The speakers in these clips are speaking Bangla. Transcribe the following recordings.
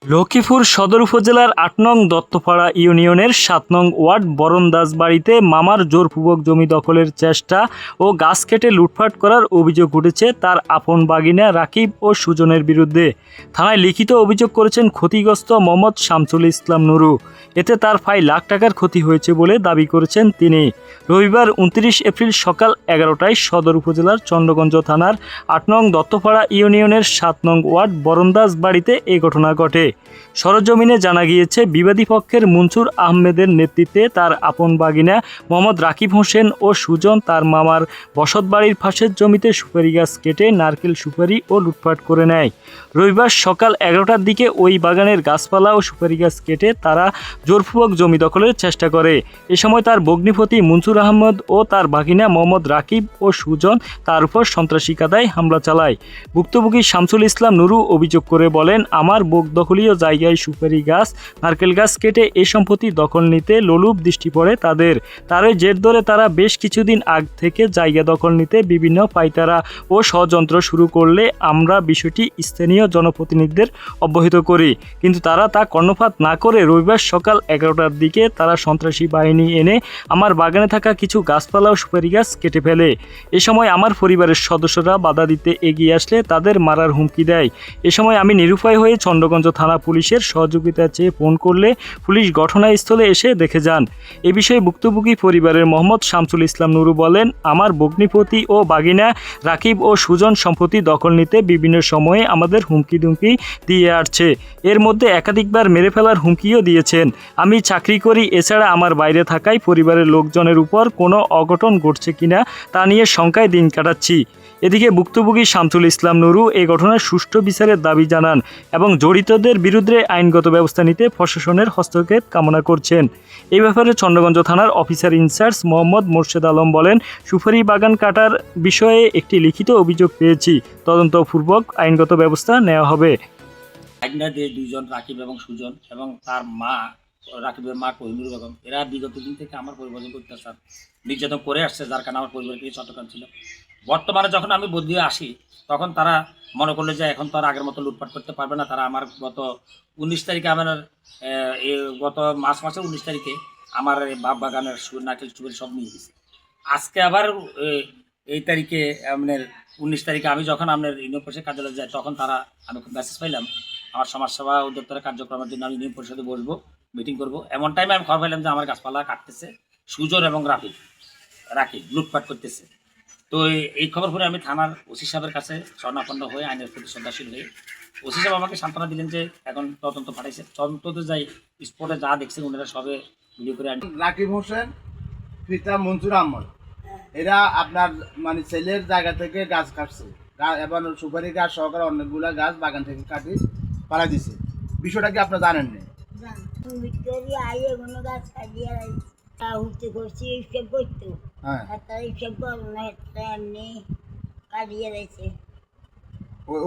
লক্ষ্মীপুর সদর উপজেলার ৮ নং দত্তপাড়া ইউনিয়নের ৭ নং ওয়ার্ড বরণদাস বাড়িতে মামার জোরপূর্বক জমি দখলের চেষ্টা ও গাছ কেটে লুটপাট করার অভিযোগ উঠেছে তার আপন বাগিনা রাকিব ও সুজনের বিরুদ্ধে। থানায় লিখিত অভিযোগ করেছেন ক্ষতিগ্রস্ত মোহাম্মদ শামসুল ইসলাম নুরু। এতে তার প্রায় লাখ টাকার ক্ষতি হয়েছে বলে দাবি করেছেন তিনি। রবিবার ২৯ এপ্রিল সকাল ১১টায় সদর উপজেলার চন্দ্রগঞ্জ থানার ৮ নং দত্তপাড়া ইউনিয়নের ৭ নং ওয়ার্ড বরণদাস বাড়িতে এই ঘটনা ঘটে। সরজমিনে জানা গিয়েছে, বিবাদী পক্ষের মনসুর আহমেদের নেতৃত্বে তার আপন বাগিনা মোহাম্মদ রাকিব হোসেন ও সুজন তার মামার বসতবাড়ির পাশের জমিতে সুপারি গাছ কেটে নারকেল সুপারি ও লুটপাট করে নেয়। রবিবার সকাল ১১টার দিকে ওই বাগানের গাছপালা ও সুপারি গাছ কেটে তারা জোরপূর্বক জমি দখলের চেষ্টা করে। এ সময় তার ভগ্নিপতি মনসুর আহমদ ও তার বাগিনা মোহাম্মদ রাকিব ও সুজন তার উপর সন্ত্রাসী কায়দায় হামলা চালায়। ভুক্তভোগী শামসুল ইসলাম নুরু অভিযোগ করে বলেন, আমার দখলীয় জায়গায় সুপারি গাছ নারকেল গাছ কেটে এ সম্পত্তি দখল নিতে লোলুপ দৃষ্টি পড়ে তাদের। তারই জের ধরে তারা বেশ কিছুদিন আগ থেকে জায়গা দখল নিতে বিভিন্ন পাইতারা ও ষড়যন্ত্র শুরু করলে আমরা বিষয়টি স্থানীয় জনপ্রতিনিধিদের অবহিত করি, কিন্তু তারা তা কর্ণপাত না করে রবিবার সকাল ১১টার দিকে তারা সন্ত্রাসী বাহিনী এনে আমার বাগানে থাকা কিছু গাছপালা ও সুপারি গাছ কেটে ফেলে। এ সময় আমার পরিবারের সদস্যরা বাধা দিতে এগিয়ে আসলে তাদের মারার হুমকি দেয়। এ সময় আমি নিরুপায় হয়ে চন্দ্রগঞ্জ থানা পুলিশের সহযোগিতা চেয়ে ফোন করলে পুলিশ ঘটনাস্থলে এসে দেখে যান। এ বিষয়ে ভুক্তভোগী পরিবারের মোহাম্মদ শামসুল ইসলাম নুরু বলেন, আমার ভগ্নিপতি ও বাগিনা রাকিব ও সুজন সম্পত্তি দখল নিতে বিভিন্ন সময়ে আমাদের হুমকি দিয়ে আসছে। এর মধ্যে একাধিকবার মেরে ফেলার হুমকিও দিয়েছেন। আমি চাকরি করি, এছাড়া আমার বাইরে থাকায় পরিবারের লোকজনের উপর কোনো অঘটন ঘটছে কিনা তা নিয়ে শঙ্কায় দিন কাটাচ্ছি। এদিকে ভুক্তভোগী শামসুল ইসলাম নুরু এই ঘটনার সুষ্ঠু বিচারের দাবি জানান এবং জড়িতদের বিরুদ্ধে আইনগত ব্যবস্থা নিতে প্রশাসনের হস্তক্ষেপ কামনা করছেন। এই ব্যাপারে চন্দ্রগঞ্জ থানার অফিসার ইনচার্জ মোহাম্মদ মোর্শেদ আলম বলেন, সুপারি বাগান কাটার বিষয়ে একটি লিখিত অভিযোগ পেয়েছি, তদন্তপূর্বক আইনগত ব্যবস্থা নেওয়া হবে। দুইজন রাকিব এবং সুজন এবং তার মা রাকিবের মা কোহিনুর বেগম, এরা বিগত দিন থেকে আমার পরিবর্তন করতে নির্যাতন করে আসছে, যার কারণে আমার পরিবারের কিছু চট্টগ্রাম ছিল। বর্তমানে যখন আমি বদলি আসি তখন তারা মনে করলো যে এখন তো আর আগের মতো লুটপাট করতে পারবে না। তারা আমার গত ১৯ তারিখে আমার গত মার্চ মাসের ১৯ তারিখে আমার বাপ বাগানের নারকেল সুপারি সব নিয়ে গেছে। আজকে আবার এই তারিখে আপনার ১৯ তারিখে আমি যখন আপনার ইউনিয়ন পরিষদ কার্যালয়ে যাই তখন তারা আমি মেসেজ পাইলাম আমার সমাজসেবা উদ্যোক্তার কার্যক্রমের জন্য আমি ইউনিয়ন পরিষদে বসবো, মিটিং করব। এমন টাইমে আমি খবর পাইলাম যে আমার গাছপালা কাটতেছে সুজন এবং রাকিব লুটপাট করতেছে। তো এই খবর পরে আমি থানার ওসি সাহেবের কাছে শরণাপন্ন হয়ে আইনের প্রতি শ্রদ্ধাশীল হয়ে ওসি সাহেব আমাকে সান্ত্বনা দিলেন যে এখন তদন্ত পাঠাইছে, তদন্ততে যাই স্পটে যা দেখছে ওনারা সবে ভিডিও করে আনি। রাকিব হোসেন পিতা মনসুর আহমদ, এরা আপনার মানে ছেলের জায়গা থেকে গাছ কাটছে এবং সুপারি গাছ সহকারে অনেকগুলা গাছ বাগান থেকে কাটি পালা দিছে। বিষয়টা কি আপনারা জানেন না?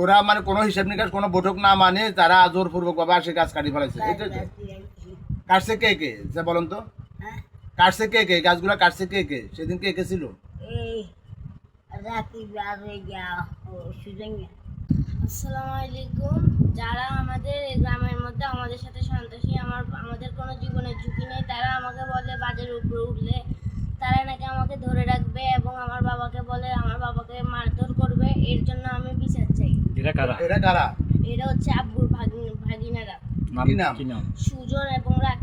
ওরা মানে কোনো হিসাব নিকাশ কোনো বৈঠক না মানে তারা জোরপূর্বক ভাবে আসে গাছ কাটি ফেলাইছে। কাটছে কে কে বলেন তো? কাটছে কে কে গাছগুলা কাটছে কে কে? সেদিন কে কে ছিল? আসসালামু আলাইকুম। যারা আমাদের গ্রামের মধ্যে আমাদের সাথে সন্ত্রাসী, আমাদের কোনো জীবনের ঝুঁকি নেই, তারা আমাকে বলে বাজের উপরে উঠলে তারা নাকি আমাকে ধরে রাখবে এবং আমার বাবাকে বলে আমার বাবাকে মারধর করবে। এর জন্য আমি বিচার চাই। এরা কারা? এরা হচ্ছে আব্বুর ভাগিনারা কি নাম? সুজন এবং রাকিব।